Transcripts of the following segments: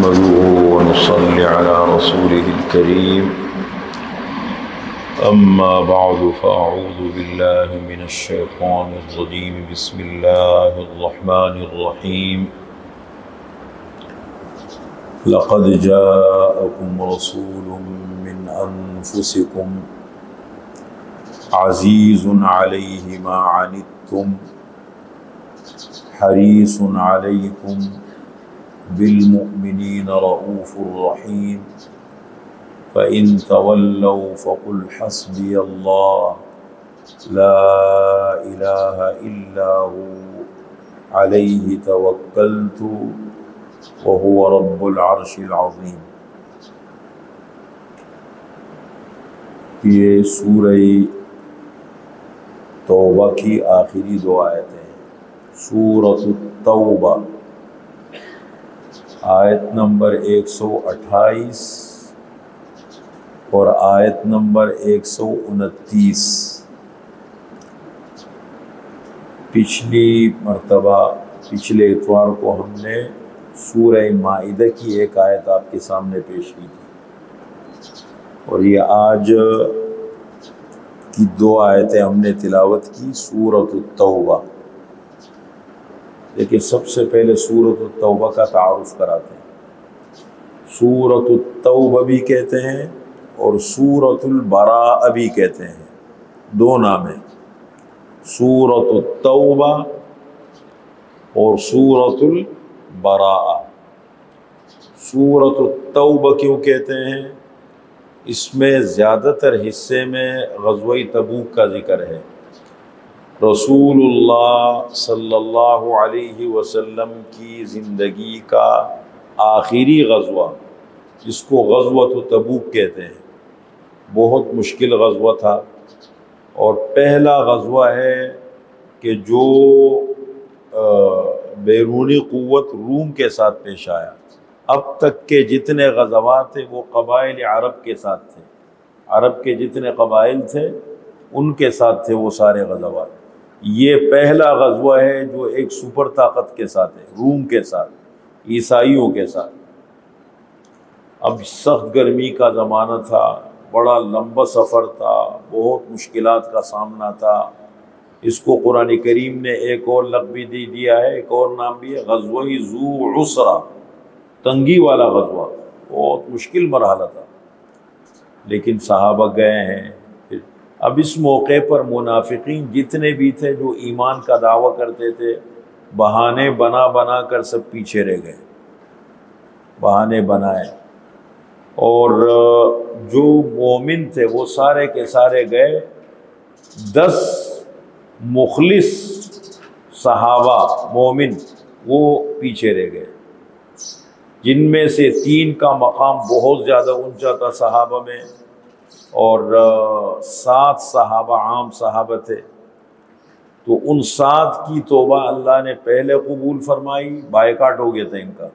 نحمده ونصلي على رسوله الكريم أما بعد فأعوذ بالله من الشيطان الرجيم بسم الله الرحمن الرحيم لقد جاءكم رسول من أنفسكم عزيز عليه ما عنتم حريص عليكم بالمؤمنين رؤوف رحيم فإن تولوا فقل حسبي الله لا إله إلا هو عليه توكلت وهو رب العرش العظيم۔ یہ سورہ توبہ کی آخری دو آیتیں ہیں۔ سورۃ التوبہ آیت نمبر 128 اور آیت نمبر 129۔ پچھلی مرتبہ پچھلے اتوار کو ہم نے سورہ مائدہ کی ایک آیت آپ کے سامنے پیش کی تھی، اور یہ آج کی دو آیتیں ہم نے تلاوت کی سورۃ التوبہ۔ لیکن سب سے پہلے سورۃ التوبہ کا تعارف کراتے ہیں۔ سورۃ التوبہ بھی کہتے ہیں اور سورۃ البراءہ بھی کہتے ہیں، دو نام ہیں، سورۃ التوبہ اور سورۃ البراءہ۔ سورۃ التوبہ کیوں کہتے ہیں؟ اس میں زیادہ تر حصے میں غزوہ تبوک کا ذکر ہے۔ رسول اللہ صلی اللہ علیہ وسلم کی زندگی کا آخری غزوہ، جس کو غزوۃ تبوک کہتے ہیں، بہت مشکل غزوہ تھا، اور پہلا غزوہ ہے کہ جو بیرونی قوت روم کے ساتھ پیش آیا۔ اب تک کے جتنے غزوات تھے وہ قبائل عرب کے ساتھ تھے، عرب کے جتنے قبائل تھے ان کے ساتھ تھے وہ سارے غزوات۔ یہ پہلا غزوہ ہے جو ایک سپر طاقت کے ساتھ ہے، روم کے ساتھ، عیسائیوں کے ساتھ۔ اب سخت گرمی کا زمانہ تھا، بڑا لمبا سفر تھا، بہت مشکلات کا سامنا تھا۔ اس کو قرآن کریم نے ایک اور لقب بھی دیا ہے، ایک اور نام بھی ہے، غزوہ ذو عسرہ، تنگی والا غزوہ، بہت مشکل مرحلہ تھا، لیکن صحابہ گئے ہیں۔ اب اس موقع پر منافقین جتنے بھی تھے جو ایمان کا دعویٰ کرتے تھے، بہانے بنا بنا کر سب پیچھے رہ گئے، بہانے بنائے، اور جو مومن تھے وہ سارے کے سارے گئے۔ 10 مخلص صحابہ مومن وہ پیچھے رہ گئے، جن میں سے 3 کا مقام بہت زیادہ اونچا تھا صحابہ میں، اور 7 صحابہ عام صحابہ تھے۔ تو ان 7 کی توبہ اللہ نے پہلے قبول فرمائی، بائیکاٹ ہو گیا تھا ان کا،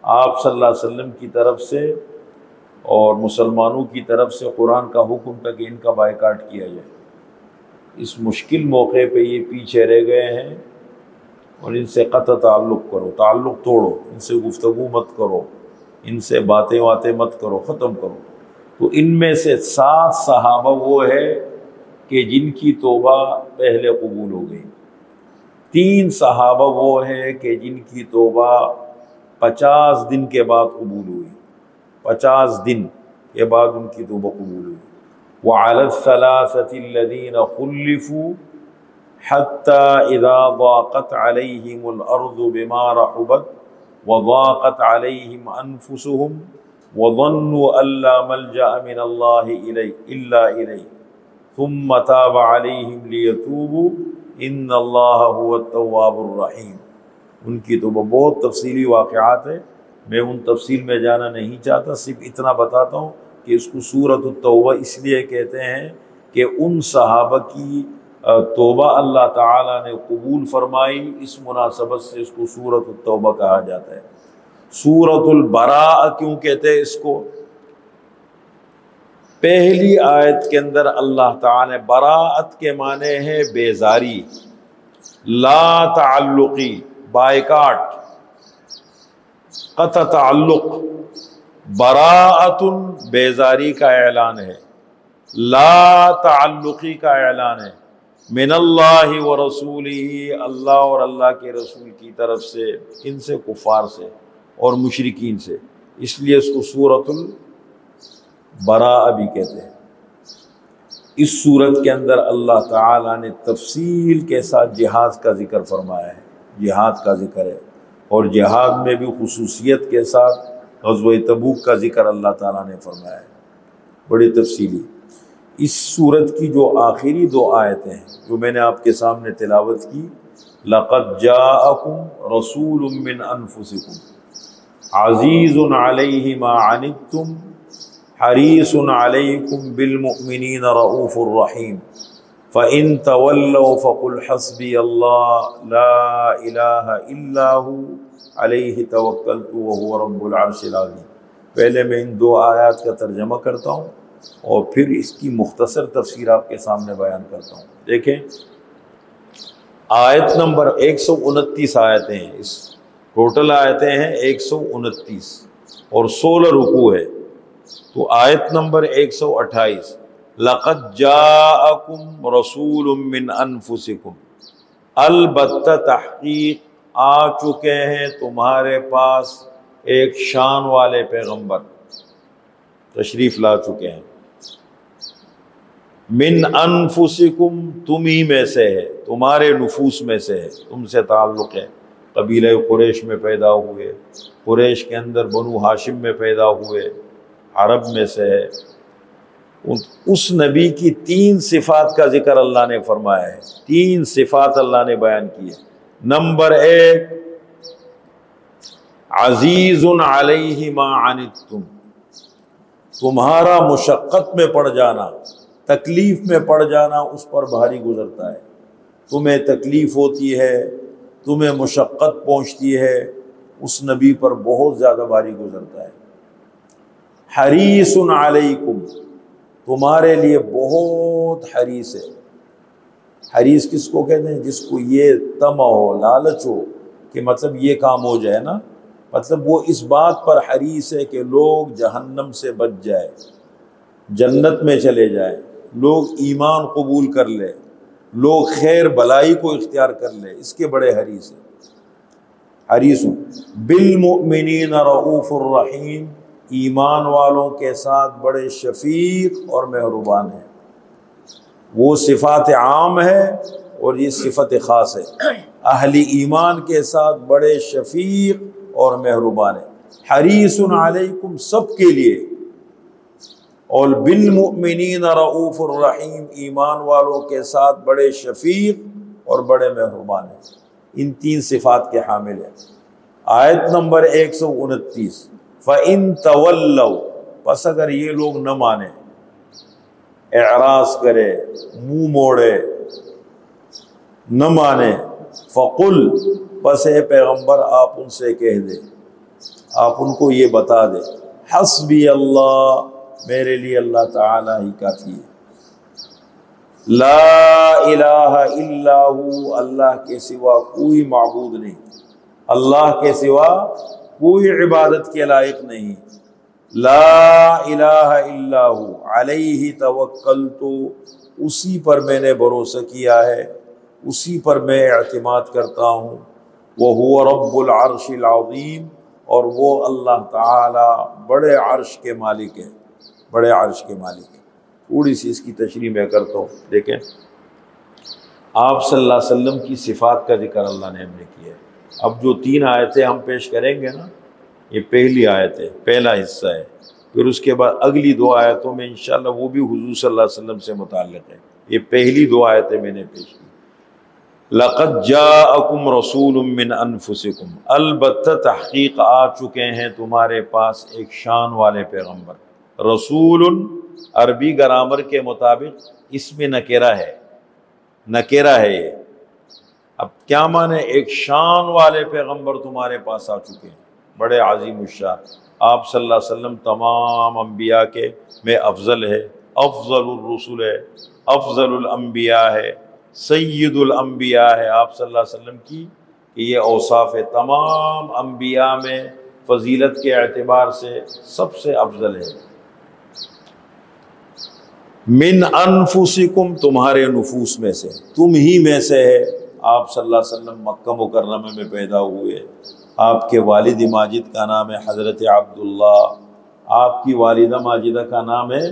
آپ صلی اللہ علیہ وسلم کی طرف سے اور مسلمانوں کی طرف سے قرآن کا حکم تھا کہ ان کا بائیکاٹ کیا جائے۔ اس مشکل موقع پہ یہ پیچھے رہ گئے ہیں، اور ان سے قطع تعلق کرو، تعلق توڑو، ان سے گفتگو مت کرو، ان سے باتیں مت کرو، ختم کرو۔ تو ان میں سے 7 صحابہ وہ ہے کہ جن کی توبہ پہلے قبول ہو گئی، 3 صحابہ وہ ہے کہ جن کی توبہ 50 دن کے بعد قبول ہوئی، 50 دن کے بعد ان کی توبہ قبول ہوئی۔ وَعَلَى الثَّلَاثَةِ الَّذِينَ خُلِّفُوا حَتَّى إِذَا ضَاقَتْ عَلَيْهِمُ الْأَرْضُ بِمَا رَحُبَتْ وَضَاقَتْ عَلَيْهِمْ أَنفُسُهُمْ وَظَنُّوا أَن لَّا مَلْجَأَ مِنَ اللَّهِ إِلَّا إِلَيْهِ ثُمَّ تَابَ عَلَيْهِمْ لِيَتُوبُوا إِنَّ اللَّهَ هُوَ التَّوَّابُ الرَّحِيمُ۔ ان کی توبہ بہت تفصیلی واقعات ہیں، میں ان تفصیل میں جانا نہیں چاہتا، صرف اتنا بتاتا ہوں کہ اس کو سورۃ التوبہ اس لیے کہتے ہیں کہ ان صحابہ کی توبہ اللہ تعالیٰ نے قبول فرمائی، اس مناسبت سے اس کو سورۃ التوبہ کہا جاتا ہے۔ سورۃ البراء کیوں کہتے ہیں اس کو؟ پہلی آیت کے اندر اللہ تعالیٰ نے براءت کے معنی ہے بیزاری، لا تعلقی، بائیکاٹ، قطع تعلق، براءتن بیزاری کا اعلان ہے، لا تعلقی کا اعلان ہے، من اللہ و رسولہ، اللہ اور اللہ کے رسول کی طرف سے، ان سے کفار سے اور مشرکین سے، اس لیے اس کو سورۃ البراء بھی کہتے ہیں۔ اس سورت کے اندر اللہ تعالیٰ نے تفصیل کے ساتھ جہاد کا ذکر فرمایا ہے، جہاد کا ذکر ہے، اور جہاد میں بھی خصوصیت کے ساتھ غزوہ تبوک کا ذکر اللہ تعالیٰ نے فرمایا ہے بڑی تفصیلی۔ اس سورت کی جو آخری دو آیتیں ہیں جو میں نے آپ کے سامنے تلاوت کی، لَقَدْ جَاءَكُمْ رَسُولٌ مِّنْ أَنفُسِكُمْ عَزِيزٌ عَلَيْهِ مَا عَنِتُّمْ حَرِيصٌ عَلَيْكُمْ بِالْمُؤْمِنِينَ رَءُوفٌ رَحِيمٌ فَإِن تَوَلَّوْا فَقُلْ حَسْبِيَ اللَّهُ لَا إِلَٰهَ إِلَّا هُوَ عَلَيْهِ تَوَكَّلْتُ وَهُوَ رَبُّ الْعَرْشِ الْعَظِيمِ۔ پہلے میں ان دو آیات کا ترجمہ کرتا ہوں اور پھر اس کی مختصر تفسیر آپ کے سامنے بیان کرتا ہوں۔ دیکھیں، آیت نمبر 129 آیتیں ہیں، اس ٹوٹل آیتیں ہیں 129 اور 16 رکوع ہے، تو آیت نمبر 128، لَقَدْ جَاءَكُمْ رَسُولٌ مِّنْ أَنفُسِكُمْ، البتہ تحقیق آ چکے ہیں تمہارے پاس ایک شان والے پیغمبر، تشریف لا چکے ہیں، من انفسکم، تم ہی میں سے ہے، تمہارے نفوس میں سے ہے، تم سے تعلق ہے، قبیلہ قریش میں پیدا ہوئے، قریش کے اندر بنو ہاشم میں پیدا ہوئے، عرب میں سے ہے۔ اس نبی کی 3 صفات کا ذکر اللہ نے فرمایا ہے، 3 صفات اللہ نے بیان کی ہے۔ نمبر 1، عزیز علیہ ما عنتم، تمہارا مشقت میں پڑ جانا، تکلیف میں پڑ جانا اس پر بھاری گزرتا ہے، تمہیں تکلیف ہوتی ہے، تمہیں مشقت پہنچتی ہے، اس نبی پر بہت زیادہ بھاری گزرتا ہے۔ حریص علیکم، تمہارے لیے بہت حریص ہے۔ حریص کس کو کہتے ہیں؟ جس کو یہ طمع ہو، لالچ ہو کہ مطلب یہ کام ہو جائے نا، مطلب وہ اس بات پر حریص ہے کہ لوگ جہنم سے بچ جائے، جنت میں چلے جائیں، لوگ ایمان قبول کر لے، لوگ خیر بلائی کو اختیار کر لے، اس کے بڑے حریص ہیں۔ حریص بالمؤمنین رؤوف الرحیم، ایمان والوں کے ساتھ بڑے شفیق اور مہربان ہیں۔ وہ صفات عام ہے اور یہ صفت خاص ہے، اہل ایمان کے ساتھ بڑے شفیق اور مہربان ہیں۔ حریص علیکم، سب کے لیے، اور بالمؤمنین رؤوف الرحیم، ایمان والوں کے ساتھ بڑے شفیق اور بڑے مہربان ہیں۔ ان 3 صفات کے حامل ہیں۔ آیت نمبر 129، فَإِن تَوَلَّوْا، پس اگر یہ لوگ نہ مانیں، اعراض کرے، منہ موڑے، نہ مانے، فَقُلْ، پس اے پیغمبر آپ ان سے کہہ دیں، آپ ان کو یہ بتا دیں، حسبی اللہ، میرے لیے اللہ تعالی ہی کافی ہے، لا الہ الا ہو، اللہ کے سوا کوئی معبود نہیں، اللہ کے سوا کوئی عبادت کے لائق نہیں، لا الہ الا ہو، علیہ توکلت، اسی پر میں نے بھروسہ کیا ہے، اسی پر میں اعتماد کرتا ہوں، وہو رب العرش العظیم، اور وہ اللہ تعالی بڑے عرش کے مالک ہے، بڑے عرش کے مالک ہے۔ تھوڑی سی اس کی تشریح میں کرتا ہوں۔ دیکھیں، آپ صلی اللہ علیہ وسلم کی صفات کا ذکر اللہ نے ہم نے کیا ہے۔ اب جو 3 آیتیں ہم پیش کریں گے نا، یہ پہلی آیت ہے، پہلا حصہ ہے، پھر اس کے بعد اگلی 2 آیتوں میں انشاءاللہ وہ بھی حضور صلی اللہ علیہ وسلم سے متعلق ہے۔ یہ پہلی 2 آیتیں میں نے پیش کی۔ لَقَدْ جَاءَكُمْ رَسُولٌ مِّنْ أَنفُسِكُمْ، البتہ تحقیق آ چکے ہیں تمہارے پاس ایک شان والے پیغمبر۔ رسول عربی گرامر کے مطابق اس میں نکرہ ہے، نکرہ ہے یہ۔ اب کیا معنی؟ ایک شان والے پیغمبر تمہارے پاس آ چکے ہیں، بڑے عظیم الشان۔ آپ صلی اللہ علیہ وسلم تمام انبیاء کے میں افضل ہے، افضل الرسل ہے، افضل الانبیاء ہے، سید الانبیاء ہے آپ صلی اللہ علیہ وسلم کی، کہ یہ اوصاف ہے، تمام انبیاء میں فضیلت کے اعتبار سے سب سے افضل ہے۔ من انفسکم، تمہارے نفوس میں سے، تم ہی میں سے ہے۔ آپ صلی اللہ علیہ وسلم مکہ مکرمہ میں پیدا ہوئے، آپ کے والد ماجد کا نام ہے حضرت عبداللہ، آپ کی والدہ ماجدہ کا نام ہے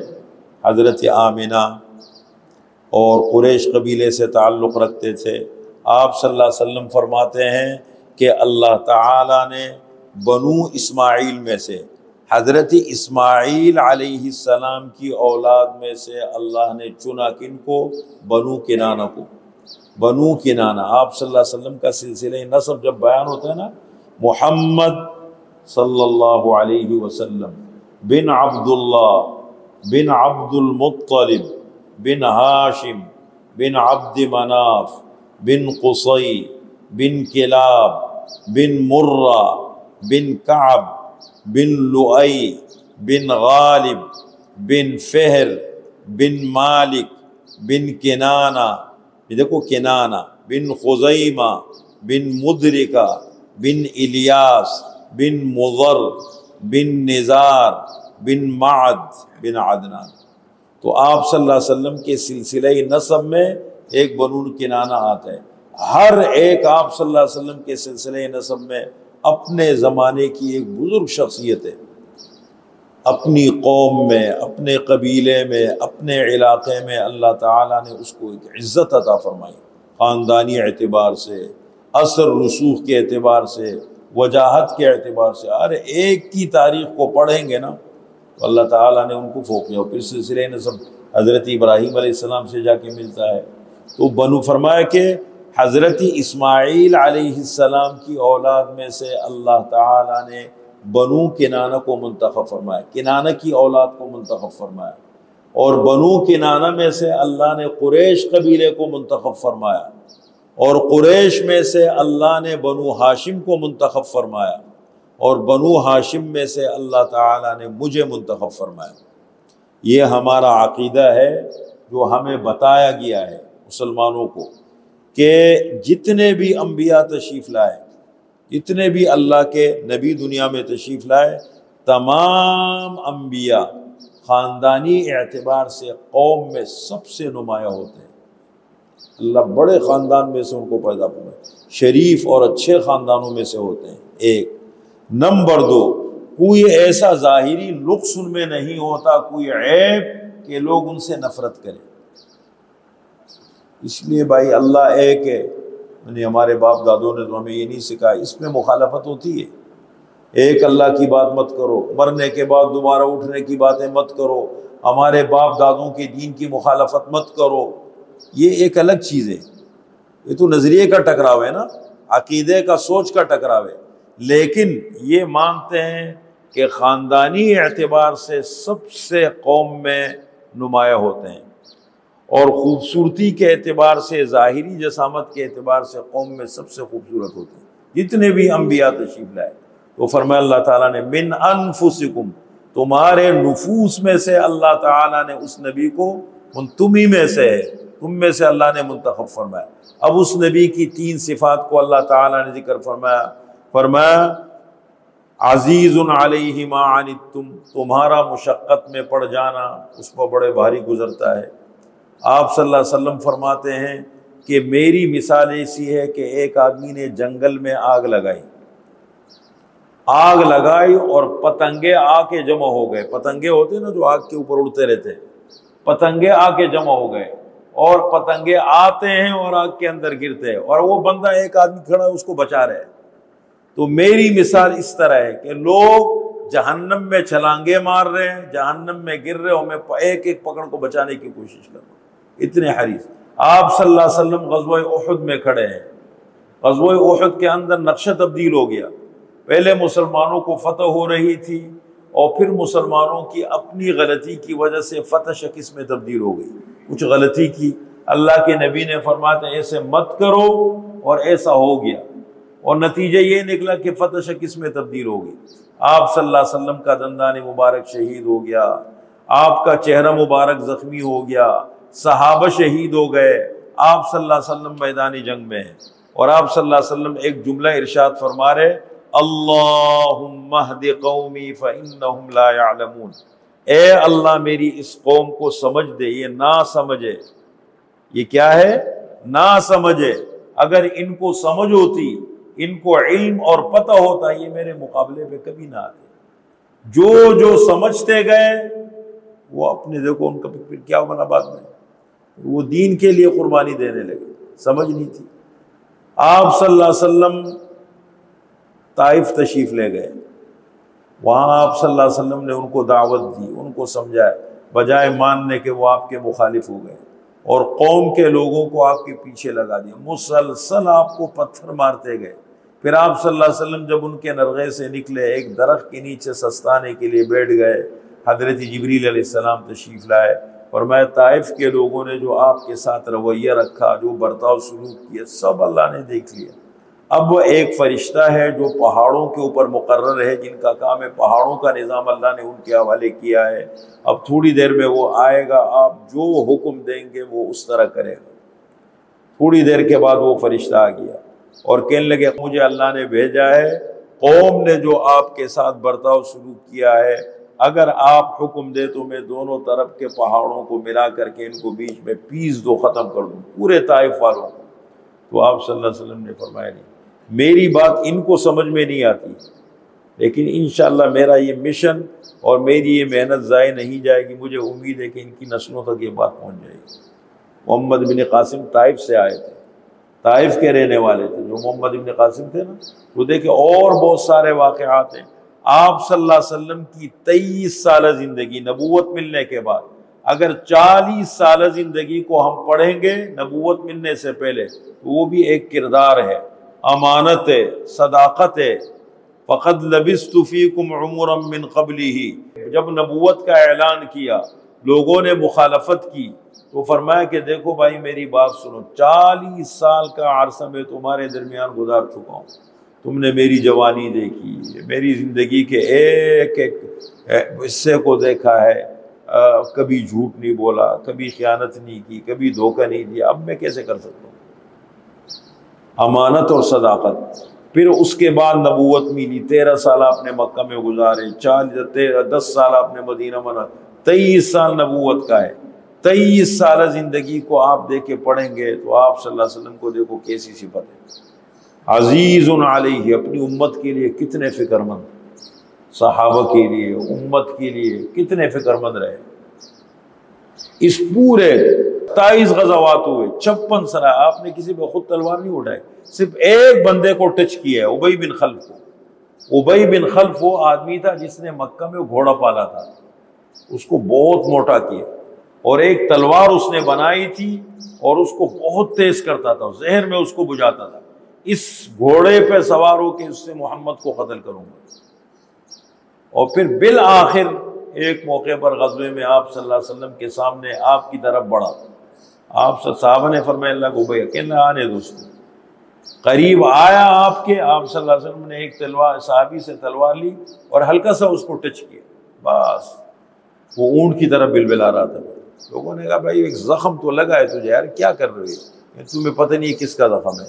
حضرت آمنہ، اور قریش قبیلے سے تعلق رکھتے تھے۔ آپ صلی اللہ علیہ وسلم فرماتے ہیں کہ اللہ تعالیٰ نے بنو اسماعیل میں سے، حضرت اسماعیل علیہ السلام کی اولاد میں سے اللہ نے چنا کن کو؟ بنو کنانہ کو۔ بنو کنانہ، آپ صلی اللہ علیہ وسلم کا سلسلہ نسب جب بیان ہوتا ہے نا، محمد صلی اللہ علیہ وسلم بن عبداللہ بن عبد المطلب بن ہاشم بن عبد مناف بن قصی بن کلاب بن مرہ بن کعب بن لؤی بن غالب بن فہر بن مالک بن کنانہ، یہ دیکھو کنانہ، بن خزیمہ بن مدرکہ بن الیاس بن مضر بن نزار بن معد بن عدنان۔ تو آپ صلی اللہ علیہ وسلم کے سلسلہ نسب میں ایک بنو کنانہ آتا ہے۔ ہر ایک آپ صلی اللہ علیہ وسلم کے سلسلہ نسب میں اپنے زمانے کی ایک بزرگ شخصیت ہے، اپنی قوم میں، اپنے قبیلے میں، اپنے علاقے میں اللہ تعالیٰ نے اس کو ایک عزت عطا فرمائی، خاندانی اعتبار سے، اثر رسوخ کے اعتبار سے، وجاہت کے اعتبار سے۔ ہر ایک کی تاریخ کو پڑھیں گے نا تو اللہ تعالیٰ نے ان کو فوقیہ، پھر سلسلے نسب حضرت ابراہیم علیہ السلام سے جا کے ملتا ہے۔ تو بنو فرمایا کہ حضرت اسماعیل علیہ السلام کی اولاد میں سے اللہ تعالیٰ نے بنو کنانہ کو منتخب فرمایا، کنانہ کی اولاد کو منتخب فرمایا، اور بنو کنانہ میں سے اللہ نے قریش قبیلے کو منتخب فرمایا، اور قریش میں سے اللہ نے بنو ہاشم کو منتخب فرمایا، اور بنو ہاشم میں سے اللہ تعالیٰ نے مجھے منتخب فرمایا۔ یہ ہمارا عقیدہ ہے جو ہمیں بتایا گیا ہے مسلمانوں کو، کہ جتنے بھی انبیاء تشریف لائے، جتنے بھی اللہ کے نبی دنیا میں تشریف لائے، تمام انبیاء خاندانی اعتبار سے قوم میں سب سے نمایاں ہوتے ہیں۔ اللہ بڑے خاندان میں سے ان کو پیدا فرمائے، شریف اور اچھے خاندانوں میں سے ہوتے ہیں، ایک۔ نمبر دو، کوئی ایسا ظاہری نقص ان میں نہیں ہوتا، کوئی عیب کہ لوگ ان سے نفرت کریں۔ اس لیے بھائی اللہ ایک ہے، یعنی ہمارے باپ دادوں نے تو ہمیں یہ نہیں سکھایا، اس میں مخالفت ہوتی ہے۔ ایک اللہ کی بات مت کرو، مرنے کے بعد دوبارہ اٹھنے کی باتیں مت کرو، ہمارے باپ دادوں کے دین کی مخالفت مت کرو، یہ ایک الگ چیز ہے۔ یہ تو نظریے کا ٹکراؤ ہے نا، عقیدے کا، سوچ کا ٹکراؤ ہے۔ لیکن یہ مانتے ہیں کہ خاندانی اعتبار سے سب سے قوم میں نمایاں ہوتے ہیں، اور خوبصورتی کے اعتبار سے، ظاہری جسامت کے اعتبار سے قوم میں سب سے خوبصورت ہوتے ہیں جتنے بھی انبیاء تشریف لائے۔ تو فرمایا اللہ تعالیٰ نے من انفسکم، تمہارے نفوس میں سے اللہ تعالیٰ نے اس نبی کو، تم ہی میں سے ہے، تم میں سے اللہ نے منتخب فرمایا۔ اب اس نبی کی تین صفات کو اللہ تعالیٰ نے ذکر فرمایا، فرمایا عزیز علیہ ما عنتم، تمہارا مشقت میں پڑ جانا اس پر بڑے بھاری گزرتا ہے۔ آپ صلی اللہ علیہ وسلم فرماتے ہیں کہ میری مثال ایسی ہے کہ ایک آدمی نے جنگل میں آگ لگائی اور پتنگے آ کے جمع ہو گئے۔ پتنگے ہوتے نا جو آگ کے اوپر اڑتے رہتے، پتنگے آ کے جمع ہو گئے، اور پتنگے آتے ہیں اور آگ کے اندر گرتے ہیں، اور وہ بندہ ایک آدمی کھڑا ہے اس کو بچا رہے۔ تو میری مثال اس طرح ہے کہ لوگ جہنم میں چھلانگے مار رہے ہیں، جہنم میں گر رہے، اور میں ایک ایک پکڑ کو بچانے کی کوشش کر رہا ہوں، اتنے حریص۔ آپ صلی اللہ علیہ وسلم غزوہ احد میں کھڑے ہیں، غزوہ احد کے اندر نقشہ تبدیل ہو گیا۔ پہلے مسلمانوں کو فتح ہو رہی تھی، اور پھر مسلمانوں کی اپنی غلطی کی وجہ سے فتح شکست میں تبدیل ہو گئی۔ کچھ غلطی کی، اللہ کے نبی نے فرمایا تھا ایسے مت کرو، اور ایسا ہو گیا، اور نتیجہ یہ نکلا کہ فتح شکست میں تبدیل ہو گئی۔ آپ صلی اللہ علیہ وسلم کا دندان مبارک شہید ہو گیا، آپ کا چہرہ مبارک زخمی ہو گیا، صحابہ شہید ہو گئے، آپ صلی اللہ علیہ وسلم میدان جنگ میں ہیں، اور آپ صلی اللہ علیہ وسلم ایک جملہ ارشاد فرما رہے، اللہم اہد قومی فإنہم لا یعلمون، اے اللہ میری اس قوم کو سمجھ دے، یہ نہ سمجھے، یہ کیا ہے؟ نہ سمجھے۔ اگر ان کو سمجھ ہوتی، ان کو علم اور پتہ ہوتا، یہ میرے مقابلے پہ کبھی نہ آتے۔ جو سمجھتے گئے وہ اپنے، دیکھو ان کا پھر کیا بنا بعد میں، وہ دین کے لیے قربانی دینے لگے، سمجھ نہیں تھی۔ آپ صلی اللہ علیہ وسلم طائف تشریف لے گئے، وہاں آپ صلی اللہ علیہ وسلم نے ان کو دعوت دی، ان کو سمجھائے، بجائے ماننے کے وہ آپ کے مخالف ہو گئے اور قوم کے لوگوں کو آپ کے پیچھے لگا دیا، مسلسل آپ کو پتھر مارتے گئے۔ پھر آپ صلی اللہ علیہ وسلم جب ان کے نرغے سے نکلے، ایک درخت کے نیچے سستانے کے لیے بیٹھ گئے، حضرت جبریل علیہ السلام تشریف لائے، فرمایا طائف کے لوگوں نے جو آپ کے ساتھ رویہ رکھا، جو برتاؤ سلوک کیا، سب اللہ نے دیکھ لیا۔ اب وہ ایک فرشتہ ہے جو پہاڑوں کے اوپر مقرر ہے، جن کا کام ہے، پہاڑوں کا نظام اللہ نے ان کے حوالے کیا ہے۔ اب تھوڑی دیر میں وہ آئے گا، آپ جو حکم دیں گے وہ اس طرح کرے گا۔ تھوڑی دیر کے بعد وہ فرشتہ آ گیا اور کہنے لگے مجھے اللہ نے بھیجا ہے، قوم نے جو آپ کے ساتھ برتاؤ سلوک کیا ہے، اگر آپ حکم دے تو میں دونوں طرف کے پہاڑوں کو ملا کر کے ان کو بیچ میں پیس دو، ختم کر دوں پورے طائف والوں کو۔ تو آپ صلی اللہ علیہ وسلم نے فرمایا نہیں، میری بات ان کو سمجھ میں نہیں آتی، لیکن انشاءاللہ میرا یہ مشن اور میری یہ محنت ضائع نہیں جائے گی، مجھے امید ہے کہ ان کی نسلوں تک یہ بات پہنچ جائے گی۔ محمد بن قاسم طائف سے آئے تھے، طائف کے رہنے والے تھے جو محمد بن قاسم تھے نا، وہ دیکھیں اور بہت سارے واقعات ہیں۔ آپ صلی اللہ علیہ وسلم کی 23 سالہ زندگی نبوت ملنے کے بعد، اگر 40 سالہ زندگی کو ہم پڑھیں گے نبوت ملنے سے پہلے، تو وہ بھی ایک کردار ہے، امانت ہے، صداقت ہے۔ فَقَدْ لَبِثْتُ فِيكُمْ عُمُرًا مِّن قَبْلِهِ، جب نبوت کا اعلان کیا لوگوں نے مخالفت کی تو فرمایا کہ دیکھو بھائی میری بات سنو، 40 سال کا عرصہ میں تمہارے درمیان گزار چکا ہوں، تم نے میری جوانی دیکھی، میری زندگی کے ایک ایک حصے کو دیکھا ہے، کبھی جھوٹ نہیں بولا، کبھی خیانت نہیں کی، کبھی دھوکہ نہیں دیا، اب میں کیسے کر سکتا ہوں؟ امانت اور صداقت۔ پھر اس کے بعد نبوت ملی، 13 سال آپ نے مکہ میں گزارے، 10 سال آپ نے مدینہ میں، 23 سال نبوت کا ہے۔ 23 سالہ زندگی کو آپ دیکھ کے پڑھیں گے تو آپ صلی اللہ علیہ وسلم کو دیکھو کیسی صفت ہے، عزیز علیہ، اپنی امت کے لیے کتنے فکر مند، صحابہ کے لیے، امت کے لیے کتنے فکر مند رہے۔ اس پورے 27 غزوات ہوئے، 56 سرائے، آپ نے کسی پہ خود تلوار نہیں اٹھائی، صرف ایک بندے کو ٹچ کیا ہے، ابی بن خلف کو۔ ابی بن خلف وہ آدمی تھا جس نے مکہ میں گھوڑا پالا تھا، اس کو بہت موٹا کیا اور ایک تلوار اس نے بنائی تھی اور اس کو بہت تیز کرتا تھا، زہر میں اس کو بجھاتا تھا، اس گھوڑے پہ سوار ہو کے اس سے محمد کو قتل کروں گا۔ اور پھر بالآخر ایک موقع پر غزوے میں آپ صلی اللہ علیہ وسلم کے سامنے آپ کی طرف بڑھا، آپ صحابہ نے فرمایا اللہ کو بھائی اکیلا آنے دو اس کو۔ قریب آیا آپ کے، آپ صلی اللہ علیہ وسلم نے ایک تلوار صحابی سے تلوار لی اور ہلکا سا اس کو ٹچ کیا، بس وہ اونٹ کی طرح بلبلا رہا تھا۔ لوگوں نے کہا بھائی ایک زخم تو لگا ہے تجھے، یار کیا کر رہی ہے، تمہیں پتہ نہیں کس کا زخم ہے،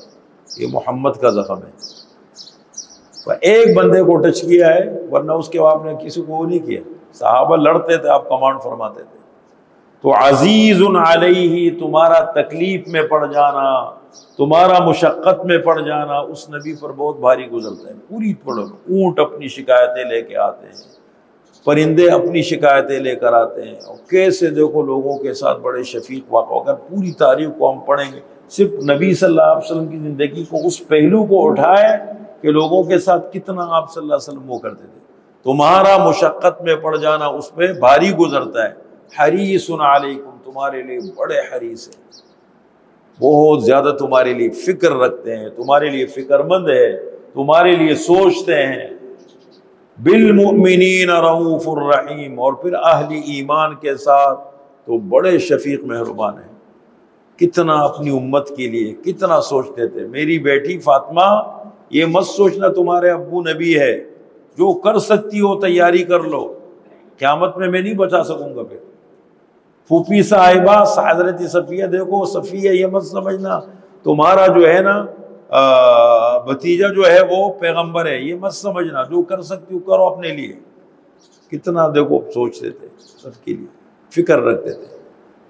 یہ محمد کا زخم ہے۔ ایک بندے کو ٹچ کیا ہے، ورنہ اس کے بعد نے کسی کو وہ نہیں کیا۔ صحابہ لڑتے تھے، آپ کمانڈ فرماتے تھے۔ تو عزیز علیہ، تمہارا تکلیف میں پڑ جانا، تمہارا مشقت میں پڑ جانا اس نبی پر بہت بھاری گزرتا ہے۔ پوری پڑھو، اونٹ اپنی شکایتیں لے کے آتے ہیں، پرندے اپنی شکایتیں لے کر آتے ہیں، اور کیسے دیکھو لوگوں کے ساتھ بڑے شفیق واقع۔ اگر پوری تاریخ کو ہم پڑھیں گے، صرف نبی صلی اللہ علیہ وسلم کی زندگی کو، اس پہلو کو اٹھائے کہ لوگوں کے ساتھ کتنا آپ صلی اللہ علیہ وسلم وہ کرتے تھے۔ تمہارا مشقت میں پڑ جانا اس پہ بھاری گزرتا ہے۔ حریص علیکم، تمہارے لیے بڑے حریص ہیں، بہت زیادہ تمہارے لیے فکر رکھتے ہیں، تمہارے لیے فکر مند ہے، تمہارے لیے سوچتے ہیں۔ بالمؤمنین رؤوف الرحیم، اور پھر اہل ایمان کے ساتھ تو بڑے شفیق مہربان ہیں۔ کتنا اپنی امت کے لیے کتنا سوچتے تھے۔ میری بیٹی فاطمہ، یہ مت سوچنا تمہارے ابو نبی ہے، جو کر سکتی ہو تیاری کر لو، قیامت میں نہیں بچا سکوں گا۔ پھر پھوپھی صاحبہ حضرت صفیہ، دیکھو صفیہ، یہ مت سمجھنا تمہارا جو ہے نا بھتیجا جو ہے وہ پیغمبر ہے، یہ مت سمجھنا، جو کر سکتی ہو کرو اپنے لیے. کتنا دیکھو سوچتے تھے، سب کے لیے فکر رکھتے تھے.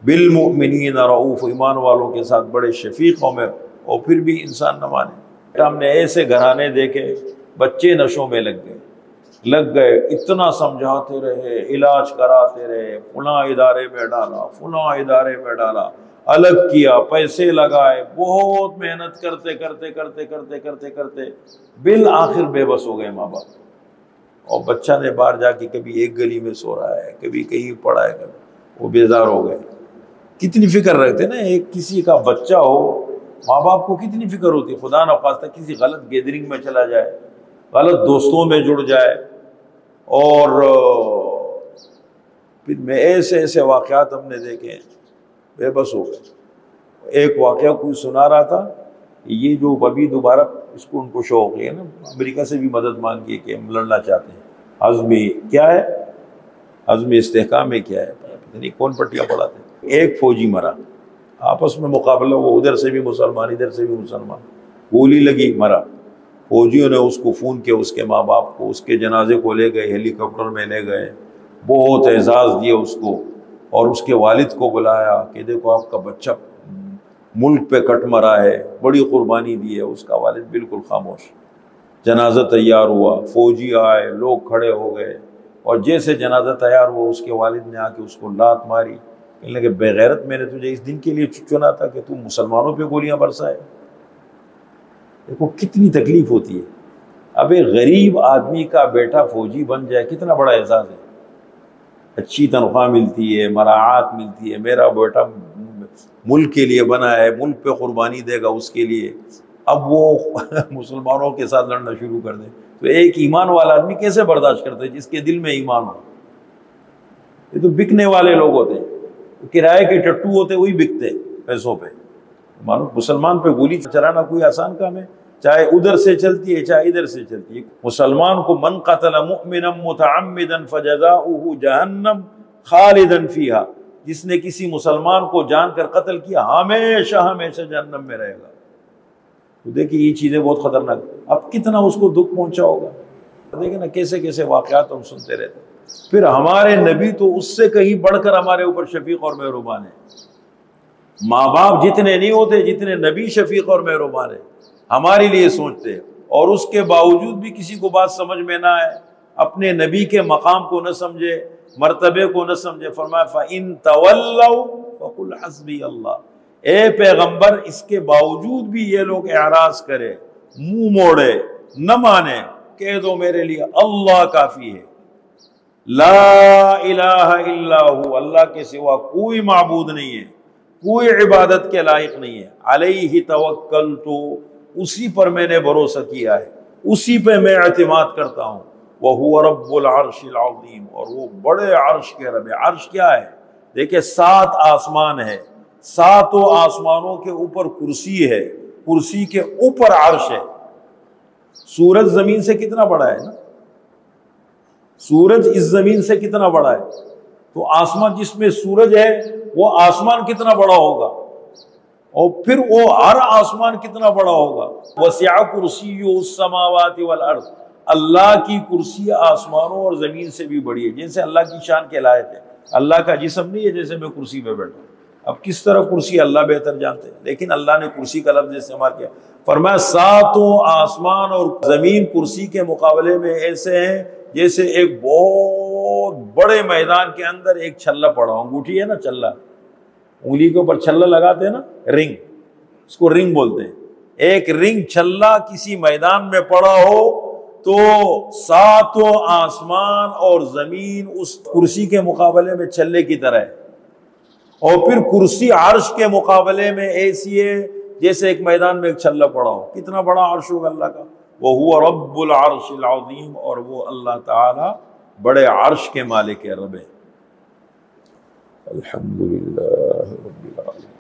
بالمؤمنین رؤوف، ایمان والوں کے ساتھ بڑے شفیقوں میں، اور پھر بھی انسان نہ مانے. ہم نے ایسے گھرانے دیکھے بچے نشوں میں لگ گئے، اتنا سمجھاتے رہے، علاج کراتے رہے، فلاں ادارے میں ڈالا، فلاں ادارے میں ڈالا، الگ کیا، پیسے لگائے، بہت محنت کرتے کرتے کرتے کرتے کرتے کرتے بالآخر بے بس ہو گئے ماں باپ. اور بچہ نے باہر جا کے کبھی ایک گلی میں سو رہا ہے، کبھی کہیں پڑا ہے، کبھی وہ بیزار ہو گئے. کتنی فکر رکھتے نا، ایک کسی کا بچہ ہو، ماں باپ کو کتنی فکر ہوتی. خدا نخواستہ کسی غلط گیدرنگ میں چلا جائے، غلط دوستوں میں جڑ جائے، اور پھر میں ایسے واقعات ہم نے دیکھے، بے بس ہو گئے. ایک واقعہ کوئی سنا رہا تھا، یہ جو ابھی دوبارہ ان کو شوق ہے نا، امریکہ سے بھی مدد مانگی کہ ہم لڑنا چاہتے ہیں. عزمی کیا ہے، عزمی استحکام میں کیا ہے، پتہ نہیں کون پٹیاں پڑھاتے. ایک فوجی مرا، آپس میں مقابلہ، وہ ادھر سے بھی مسلمان ادھر سے بھی مسلمان، گولی لگی مرا. فوجیوں نے اس کو فون کیا، اس کے ماں باپ کو، اس کے جنازے کو لے گئے، ہیلی کاپٹر میں لے گئے، بہت اعزاز دیے اس کو، اور اس کے والد کو بلایا کہ دیکھو آپ کا بچہ ملک پہ کٹ مرا ہے، بڑی قربانی دی ہے. اس کا والد بالکل خاموش. جنازہ تیار ہوا، فوجی آئے، لوگ کھڑے ہو گئے، اور جیسے جنازہ تیار ہوا اس کے والد نے آ کے اس کو لات ماری، کہنے لگے بے غیرت، میں نے تجھے اس دن کے لیے چنا تھا کہ تو مسلمانوں پہ گولیاں برسائے. دیکھو کتنی تکلیف ہوتی ہے. اب ایک غریب آدمی کا بیٹا فوجی بن جائے، کتنا بڑا اعزاز ہے. اچھی تنخواہ ملتی ہے، مراعات ملتی ہے، میرا بیٹا ملک کے لیے بنا ہے، ملک پہ قربانی دے گا اس کے لیے. اب وہ مسلمانوں کے ساتھ لڑنا شروع کر دے تو ایک ایمان والا آدمی کیسے برداشت کرتا ہے، جس کے دل میں ایمان ہو. یہ تو بکنے والے لوگ ہوتے ہیں، کرائے کے ٹٹو ہوتے، وہی بکتے پیسوں پہ. مانو مسلمان پہ گولی چلانا کوئی آسان کام ہے، چاہے ادھر سے چلتی ہے چاہے ادھر سے چلتی ہے. مسلمان کو من قتل مؤمنا متعمدا فجزاؤہ جہنم خالدا فیہا، جس نے کسی مسلمان کو جان کر قتل کیا ہمیشہ ہمیشہ جہنم میں رہے گا. تو دیکھیں یہ چیزیں بہت خطرناک. اب کتنا اس کو دکھ پہنچا ہوگا. دیکھیں نا کیسے کیسے واقعات ہم سنتے رہتے ہیں. پھر ہمارے نبی تو اس سے کہیں بڑھ کر ہمارے اوپر شفیق اور مہربان ہے. ماں باپ جتنے نہیں ہوتے جتنے نبی شفیق اور مہربان ہے، ہمارے لیے سوچتے ہیں. اور اس کے باوجود بھی کسی کو بات سمجھ میں نہ آئے، اپنے نبی کے مقام کو نہ سمجھے، مرتبے کو نہ سمجھے، فرمایا فَإِن تَوَلَّوْا فَقُلْ حَسْبِيَ اللَّهُ. اے پیغمبر اس کے باوجود بھی یہ لوگ اعراض کرے، منہ موڑے، نہ مانے، کہہ دو میرے لیے اللہ کافی ہے. لا الہ الا ہو، اللہ کے سوا کوئی معبود نہیں ہے، کوئی عبادت کے لائق نہیں ہے. علیہ توکلت، اسی پر میں نے بھروسہ کیا ہے، اسی پہ میں اعتماد کرتا ہوں. وَهُوَ رَبُّ الْعَرْشِ الْعَظِيمِ، اور وہ بڑے عرش کے رب ہے. عرش کیا ہے؟ دیکھیں 7 آسمان ہے، 7 آسمانوں کے اوپر کرسی ہے، کرسی کے اوپر عرش ہے. سورج زمین سے کتنا بڑا ہے نا، سورج اس زمین سے کتنا بڑا ہے، تو آسمان جس میں سورج ہے وہ آسمان کتنا بڑا ہوگا، اور پھر وہ ہر آسمان کتنا بڑا ہوگا. وسع کرسیہ السماوات والارض، اللہ کی کرسی آسمانوں اور زمین سے بھی بڑی ہے. جیسے اللہ کی شان کے لائق ہے، اللہ کا جسم نہیں ہے جیسے میں کرسی پہ بیٹھا ہوں. اب کس طرح کرسی اللہ بہتر جانتے ہیں، لیکن اللہ نے کرسی کا لفظ استعمال کیا. فرمایا 7 آسمان اور زمین کرسی کے مقابلے میں ایسے ہیں جیسے ایک بہت بڑے میدان کے اندر ایک چھلا پڑا ہو. انگوٹھی ہے نا چھلا، انگلی کے اوپر چھلا لگاتے ہیں نا، رنگ، اس کو رنگ بولتے ہیں. ایک رنگ چھلا کسی میدان میں پڑا ہو تو 7 آسمان اور زمین اس کرسی کے مقابلے میں چھلے کی طرح ہے. اور پھر کرسی عرش کے مقابلے میں ایسی ہے جیسے ایک میدان میں ایک چھلا پڑا ہو. کتنا بڑا عرش ہوگا اللہ کا. وَهُوَ رَبُّ الْعَرْشِ الْعَظِيمِ، اور وہ اللہ تعالی بڑے عرش کے مالک رب ہے. الحمدللہ رب العالمین.